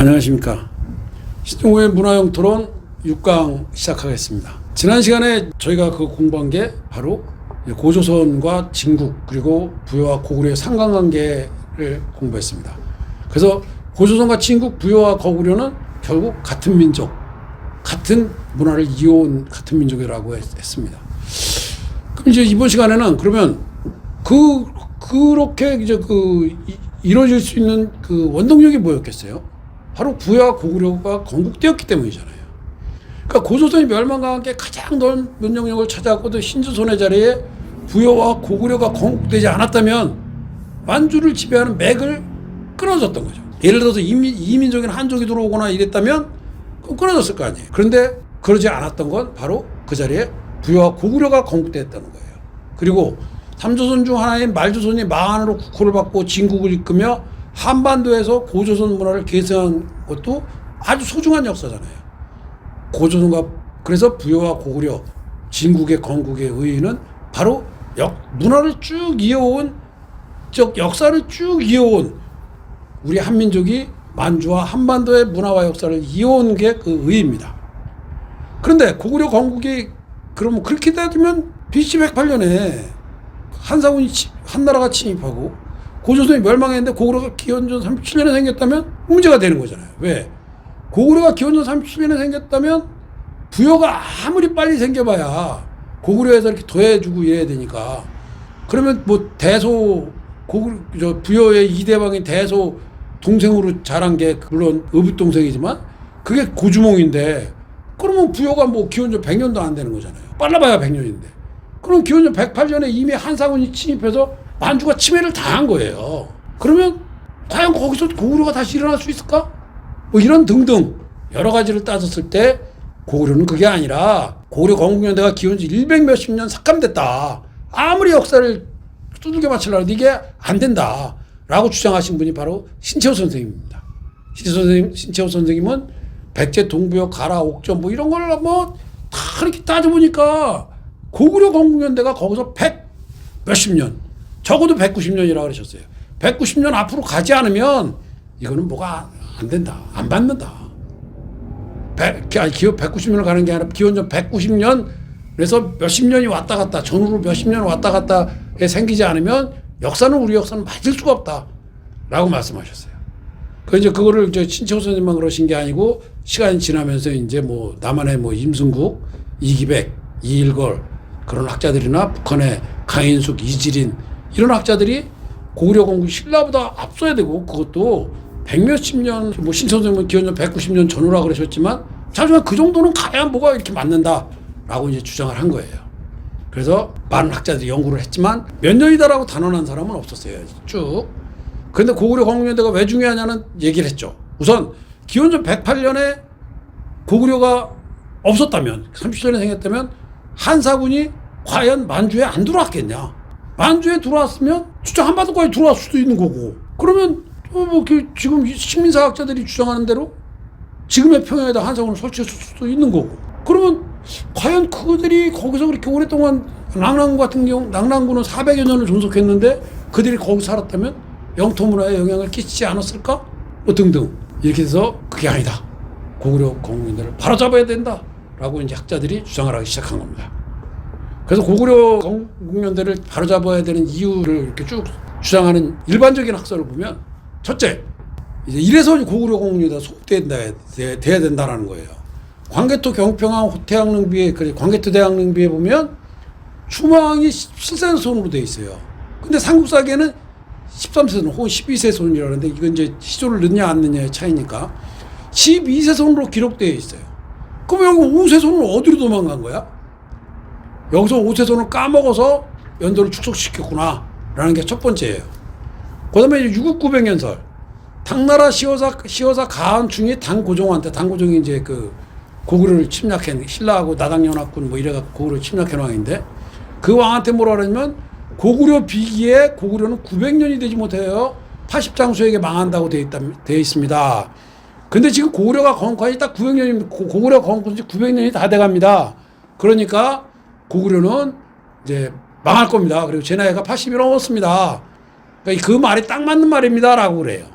안녕하십니까. 신동호의 문화형 토론 6강 시작하겠습니다. 지난 시간에 저희가 공부한 게 바로 고조선과 진국 그리고 부여와 고구려의 상관관계를 공부했습니다. 그래서 고조선과 진국, 부여와 고구려는 결국 같은 민족, 같은 문화를 이어온 같은 민족이라고 했습니다. 그럼 이제 이번 시간에는 그러면 그렇게 이제 이루어질 수 있는 원동력이 뭐였겠어요? 바로 부여와 고구려가 건국되었기 때문이잖아요. 그러니까 고조선이 멸망과 함께 가장 넓은 면역력을 찾아왔고도 신조선의 자리에 부여와 고구려가 건국되지 않았다면 만주를 지배하는 맥을 끊어졌던 거죠. 예를 들어서 이민족인 한족이 들어오거나 이랬다면 그건 끊어졌을 거 아니에요. 그런데 그러지 않았던 건 바로 그 자리에 부여와 고구려가 건국됐다는 거예요. 그리고 3조선 중 하나인 말조선이 망한으로 국호를 받고 진국을 이끌며 한반도에서 고조선 문화를 계승한 것도 아주 소중한 역사잖아요. 고조선과 그래서 부여와 고구려, 진국의 건국의 의의는 바로 문화를 쭉 이어온 역사를 쭉 이어온 우리 한민족이 만주와 한반도의 문화와 역사를 이어온 게 그 의의입니다. 그런데 고구려 건국이 그러면 그렇게 따지면 BC 108년에 한사군이 한나라가 침입하고 고조선이 멸망했는데 고구려가 기원전 37년에 생겼다면 문제가 되는 거잖아요. 왜? 고구려가 기원전 37년에 생겼다면 부여가 아무리 빨리 생겨봐야 고구려에서 이렇게 더해주고 이래야 되니까 그러면 뭐 부여의 이대왕인 대소 동생으로 자란 게 물론 의붓동생이지만 그게 고주몽인데 그러면 부여가 뭐 기원전 100년도 안 되는 거잖아요. 빨라봐야 100년인데. 그럼 기원전 108년에 이미 한사군이 침입해서 만주가 침해를 당한 거예요. 그러면 과연 거기서 고구려가 다시 일어날 수 있을까? 뭐 이런 등등 여러 가지를 따졌을 때 고구려는 그게 아니라 고구려 건국연대가 기원전 100 몇십 년 삭감됐다. 아무리 역사를 두들겨 맞추려고 해도 이게 안 된다. 라고 주장하신 분이 바로 신채호 선생님입니다. 신채호 선생님은 백제, 동부여, 가라, 옥전 뭐 이런 걸 뭐 다 이렇게 따져보니까 고구려 건국연대가 거기서 100 몇십 년, 적어도 190년이라고 그러셨어요. 190년 앞으로 가지 않으면 이거는 뭐가 안 된다. 안 받는다. 기원 190년을 가는 게 아니라 기원전 190년 그래서 몇십 년이 왔다 갔다 전후로 몇십 년 왔다 갔다 생기지 않으면 우리 역사는 맞을 수가 없다. 라고 말씀하셨어요. 그거를 신채호 선생님만 그러신 게 아니고 시간이 지나면서 이제 뭐 남한의 뭐 임승국, 이기백, 이일걸 그런 학자들이나 북한의 강인숙, 이지린 이런 학자들이 고구려 건국 신라보다 앞서야 되고 그것도 100 몇십 년, 뭐 신채호 선생님은 기원전 190년 전후라 그러셨지만 하지만 그 정도는 가야 뭐가 이렇게 맞는다라고 이제 주장을 한 거예요. 그래서 많은 학자들이 연구를 했지만 몇 년이다라고 단언한 사람은 없었어요. 쭉. 그런데 고구려 건국연대가 왜 중요하냐는 얘기를 했죠. 우선 기원전 108년에 고구려가 없었다면 37년에 생겼다면 한사군이 과연 만주에 안 들어왔겠냐. 만주에 들어왔으면 진짜 한반도까지 들어왔을 수도 있는 거고 그러면 지금 식민사학자들이 주장하는 대로 지금의 평양에다 한사군을 설치했을 수도 있는 거고 그러면 과연 그들이 거기서 그렇게 오랫동안 랑랑구 같은 경우 랑랑구는 400여 년을 존속했는데 그들이 거기 살았다면 영토 문화에 영향을 끼치지 않았을까? 뭐 등등 이렇게 해서 그게 아니다. 고구려 건국연대를 바로잡아야 된다. 라고 이제 학자들이 주장을 하기 시작한 겁니다. 그래서 고구려 건국연대를 바로잡아야 되는 이유를 이렇게 쭉 주장하는 일반적인 학설을 보면 첫째, 이래서 고구려 건국연대가 소속돼야 된다라는 거예요. 광개토 경평항 호태양릉비에 광개토 대양릉비에 보면 추모항이 17세손으로 돼 있어요. 근데 삼국사기에는 13세손 혹은 12세손이라는데 이건 이제 시조를 넣냐 안 넣냐의 차이니까 12세손으로 기록되어 있어요. 그럼 여기 5세손은 어디로 도망간 거야? 여기서 5세손을 까먹어서 연도를 축소시켰구나 라는 게 첫 번째예요. 그 다음에 유국구백년설 당나라 시어사 가한충이 당고종이 이제 고구려를 침략한 신라하고 나당연합군 뭐 이래가 고구려 침략한 왕인데 그 왕한테 뭐라 그러냐면 고구려 비기에 고구려는 900년이 되지 못해요. 80장수에게 망한다고 되어 있습니다. 근데 지금 고구려가 건국한 지 딱 900년이 고구려 건국한 지 900년이 다 돼갑니다. 그러니까 고구려는 이제 망할 겁니다. 그리고 제 나이가 80이 넘었습니다. 그러니까 그 말이 딱 맞는 말입니다. 라고 그래요.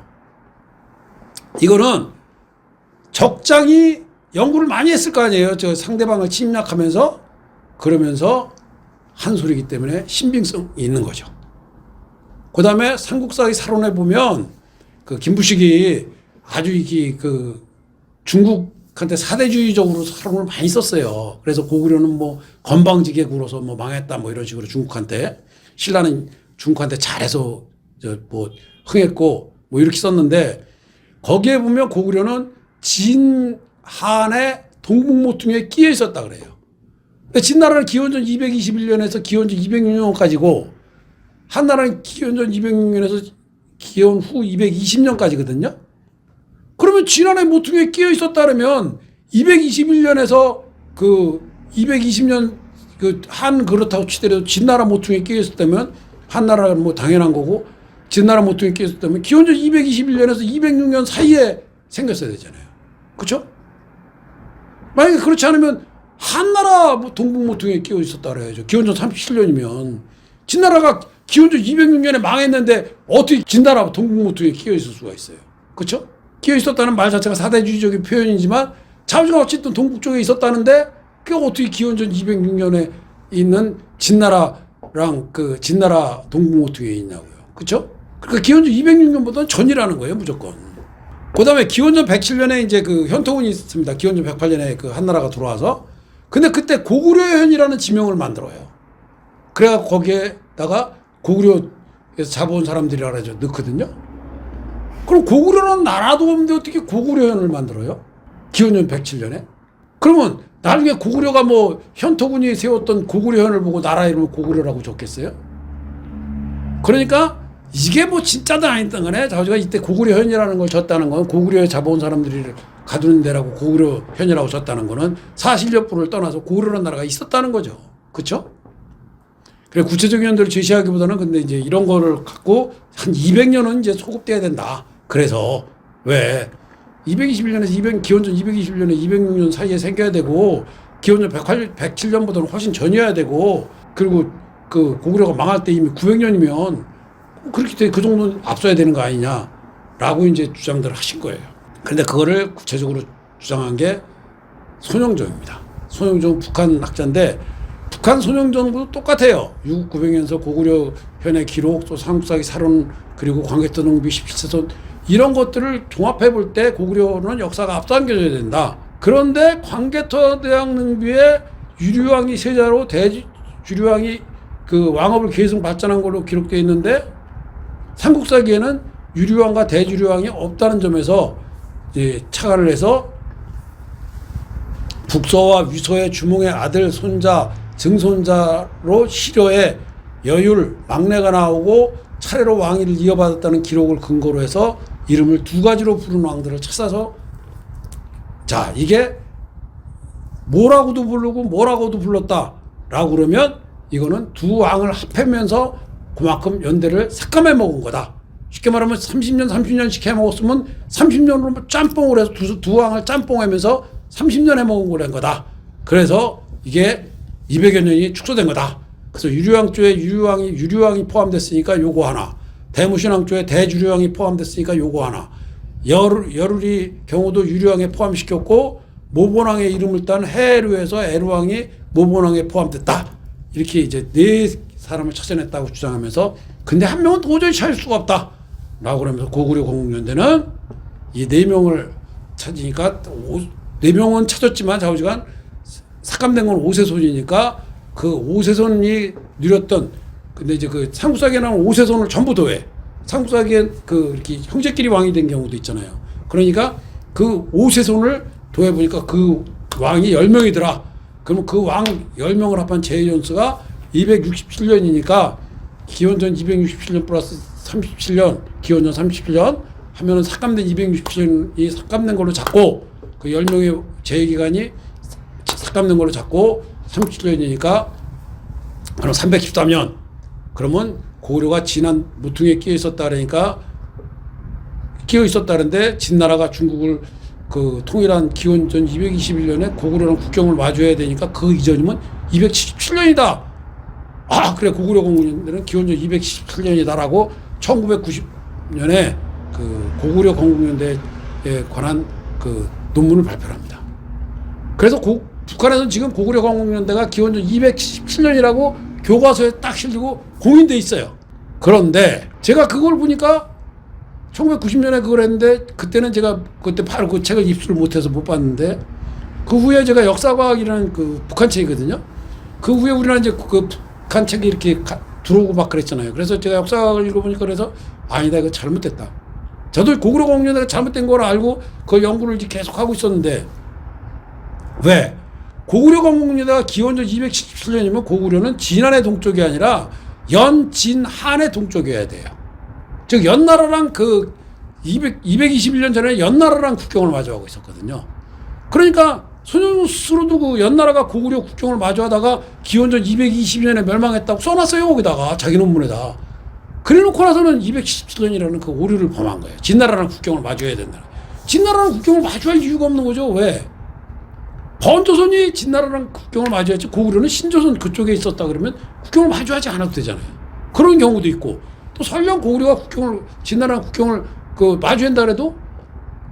이거는 적장이 연구를 많이 했을 거 아니에요. 저 상대방을 침략하면서 그러면서 한 소리이기 때문에 신빙성이 있는 거죠. 그 다음에 삼국사의 사론에 보면 그 김부식이 아주 이게 그 중국한테 사대주의적으로 사론을 많이 썼어요. 그래서 고구려는 뭐 건방지게 굴어서 뭐 망했다 뭐 이런 식으로 중국한테 신라는 중국한테 잘해서 저 뭐 흥했고 뭐 이렇게 썼는데 거기에 보면 고구려는 진한의 동북모퉁이에 끼어 있었다 그래요. 진나라는 기원전 221년에서 기원전 206년까지고 한나라는 기원전 206년에서 기원 후 220년까지거든요. 그러면 진한의 모퉁이에 끼어 있었다면 221년에서 그 220년 그 한 그렇다고 치더라도 진나라 모퉁이에 끼어 있었다면 한나라는 뭐 당연한 거고 진나라 모퉁이에 끼어 있었다면 기원전 221년에서 206년 사이에 생겼어야 되잖아요. 그렇죠? 만약에 그렇지 않으면 한나라 동북 모퉁이에 끼어 있었다 그래야죠. 기원전 37년이면 진나라가 기원전 206년에 망했는데 어떻게 진나라 동북 모퉁이에 끼어 있을 수가 있어요. 그렇죠? 끼어 있었다는 말 자체가 사대주의적인 표현이지만 자우지가 어쨌든 동북 쪽에 있었다는데 그게 어떻게 기원전 206년에 있는 진나라랑 그 진나라 동북 모퉁이에 있냐고요. 그렇죠? 그러니까 기원전 206년보다는 전이라는 거예요, 무조건. 그다음에 기원전 107년에 이제 그 현토군이 있습니다. 기원전 108년에 그 한나라가 들어와서 근데 그때 고구려현이라는 지명을 만들어요. 그래갖고 거기에다가 고구려에서 잡아온 사람들이라 그러죠. 넣거든요. 그럼 고구려는 나라도 없는데 어떻게 고구려현을 만들어요? 기원전 107년에? 그러면 나중에 고구려가 뭐 현토군이 세웠던 고구려현을 보고 나라 이름을 고구려라고 적겠어요? 그러니까 이게 뭐 진짜든 아니든 간에 자우지가 이때 고구려현이라는 걸 졌다는 건 고구려에 잡아온 사람들이 가두는 데라고 고구려현이라고 졌다는 거는 사실 여부를 떠나서 고구려라는 나라가 있었다는 거죠. 그렇죠? 그래 구체적인 연도를 제시하기보다는 근데 이제 이런 거를 갖고 한 200년은 이제 소급돼야 된다. 그래서 왜 221년에서 기원전 221년에 206년 사이에 생겨야 되고 기원전 107년보다는 훨씬 전이어야 되고 그리고 그 고구려가 망할 때 이미 900년이면 그렇게 돼 그 정도는 앞서야 되는 거 아니냐라고 이제 주장들 하신 거예요. 그런데 그거를 구체적으로 주장한 게 손영정입니다. 손영정 북한 학자인데 북한 손영정도 똑같아요. 6,900년서 고구려현의 기록, 또 삼국사기 사론, 그리고 광개토능비 17세손 이런 것들을 종합해 볼 때 고구려는 역사가 앞당겨져야 된다. 그런데 광개토대왕능비에 유류왕이 세자로 대주류왕이 그 왕업을 계속 발전한 걸로 기록되어 있는데 삼국사기에는 유류왕과 대주류왕이 없다는 점에서 이제 착안을 해서 북서와 위서의 주몽의 아들, 손자, 증손자로 시려의 여율, 막내가 나오고 차례로 왕위를 이어받았다는 기록을 근거로 해서 이름을 두 가지로 부르는 왕들을 찾아서 자 이게 뭐라고도 부르고 뭐라고도 불렀다라고 그러면 이거는 두 왕을 합하면서 그만큼 연대를 삭감해 먹은 거다. 쉽게 말하면 30년씩 해 먹었으면 30년으로 짬뽕을 해서 두 왕을 짬뽕하면서 30년 해 먹은 거란 거다. 그래서 이게 200여 년이 축소된 거다. 그래서 유류왕조에 유류왕이 포함됐으니까 요거 하나. 대무신왕조에 대주류왕이 포함됐으니까 요거 하나. 여룰이 경우도 유류왕에 포함시켰고 모본왕의 이름을 딴 해류에서 에루왕이 모본왕에 포함됐다. 이렇게 이제 네 사람을 찾아냈다고 주장하면서 근데 한 명은 도저히 찾을 수가 없다. 라고 그러면서 고구려 건국연대는 이 네 명을 찾으니까 네 명은 찾았지만 좌우지간 삭감된 건 5세손이니까 그 5세손이 누렸던 근데 이제 그 삼국사기에는 5세손을 전부 더해. 삼국사기에 그 이렇게 형제끼리 왕이 된 경우도 있잖아요. 그러니까 그 5세손을 더해 보니까 그 왕이 10명이더라. 그러면 그 왕 10명을 합한 제연수가 267년이니까 기원전 267년 플러스 37년, 기원전 37년 하면은 삭감된 267년이 삭감된 걸로 잡고 그 10명의 제기간이 삭감된 걸로 잡고 37년이니까 그럼 313년 그러면 고구려가 진한 모퉁이에 끼어 있었다 그러니까 끼어 있었다는데 진나라가 중국을 그 통일한 기원전 221년에 고구려랑 국경을 마주해야 되니까 그 이전이면 277년이다. 아 그래 고구려 건국연대는 기원전 277년이다라고 1990년에 그 고구려 건국연대에 관한 그 논문을 발표합니다. 그래서 북한에서는 지금 고구려 광복연대가 기원전 217년이라고 교과서에 딱 실리고 공인돼 있어요. 그런데 제가 그걸 보니까 1990년에 그걸 했는데 그때는 제가 그때 바로 그 책을 입수를 못해서 못 봤는데 그 후에 제가 역사과학이라는 그 북한 책이거든요. 그 후에 우리나라 이제 그 북한 책이 이렇게 들어오고 막 그랬잖아요. 그래서 제가 역사과학을 읽어보니까 그래서 아니다 이거 잘못됐다. 저도 고구려 광복연대가 잘못된 걸 알고 그 연구를 이제 계속 하고 있었는데 왜? 고구려 광복연대가 기원전 277년이면 고구려는 진한의 동쪽이 아니라 연진한의 동쪽이어야 돼요. 즉 연나라랑 그 221년 전에 연나라랑 국경을 마주하고 있었거든요. 그러니까 손영종 스스로도 그 연나라가 고구려 국경을 마주하다가 기원전 220년에 멸망했다고 써놨어요. 거기다가 자기 논문에다. 그래놓고 나서는 217년이라는 그 오류를 범한 거예요. 진나라랑 국경을 마주해야 된다. 진나라랑 국경을 마주할 이유가 없는 거죠. 왜? 번조선이 진나라랑 국경을 마주했지 고구려는 신조선 그쪽에 있었다 그러면 국경을 마주하지 않아도 되잖아요. 그런 경우도 있고 또 설령 고구려가 진나라랑 국경을 그 마주한다 그래도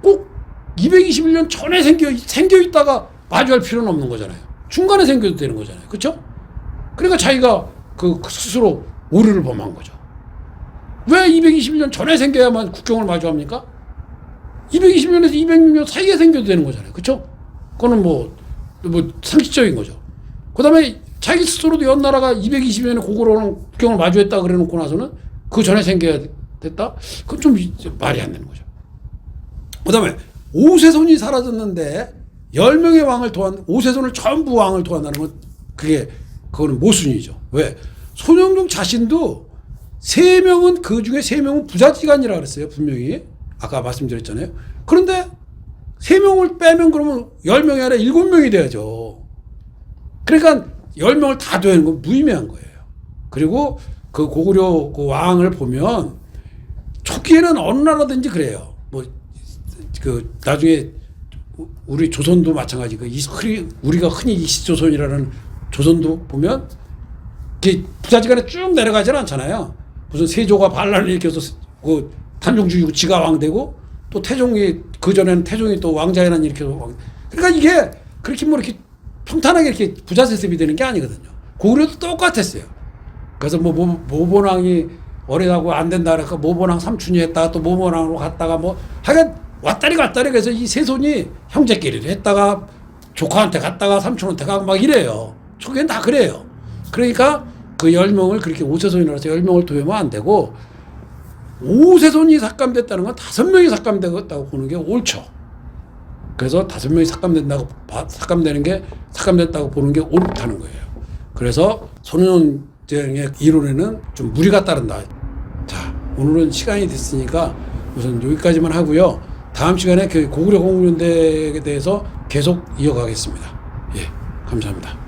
꼭 221년 전에 생겨 있다가 마주할 필요는 없는 거잖아요. 중간에 생겨도 되는 거잖아요. 그렇죠? 그러니까 자기가 그 스스로 오류를 범한 거죠. 왜 221년 전에 생겨야만 국경을 마주합니까? 220년에서 206년 사이에 생겨도 되는 거잖아요. 그렇죠? 그거는 뭐 상식적인 거죠. 그 다음에 자기 스스로도 연나라가 220년에 고구려랑 국경을 마주했다 그래 놓고 나서는 그 전에 생겨야 됐다? 그건 좀 말이 안 되는 거죠. 그 다음에 오세손이 사라졌는데 10명의 왕을 도한, 오세손을 전부 왕을 도한다는 건 그거는 모순이죠. 왜? 손영종 자신도 3명은 그 중에 3명은 부자지간이라 그랬어요. 분명히. 아까 말씀드렸잖아요. 그런데 3명을 빼면 그러면 10명이 아니라 7명이 돼야죠. 그러니까 10명을 다 되는 건 무의미한 거예요. 그리고 그 고구려 그 왕을 보면 초기에는 어느 나라든지 그래요. 나중에 우리 조선도 마찬가지. 우리가 흔히 이시조선이라는 조선도 보면 부자지간에 쭉 내려가지는 않잖아요. 무슨 세조가 반란을 일으켜서 그 단종 죽이고 지가 왕 되고 또 태종이 그전에는 태종이 또 왕자연한 일으켜서 그러니까 이게 그렇게 뭐 이렇게 평탄하게 이렇게 부자 세습이 되는 게 아니거든요. 고구려도 똑같았어요. 그래서 모본왕이 어리다고 안 된다 그러니까 모본왕 삼촌이 했다가 또 모본왕으로 갔다가 하여간 왔다리 갔다리 그래서 이 세손이 형제끼리 했다가 조카한테 갔다가 삼촌한테 가고 막 이래요. 초기엔 다 그래요. 그러니까 그 10명을 그렇게 오세손이라서 10명을 도우면 안 되고 오세손이 삭감됐다는 건 5명이 삭감됐다고 보는 게 옳죠. 그래서 5명이 삭감됐다고 보는 게 옳다는 거예요. 그래서 손영종의 이론에는 좀 무리가 따른다. 자, 오늘은 시간이 됐으니까 우선 여기까지만 하고요. 다음 시간에 그 고구려 광복연대에 대해서 계속 이어가겠습니다. 예, 감사합니다.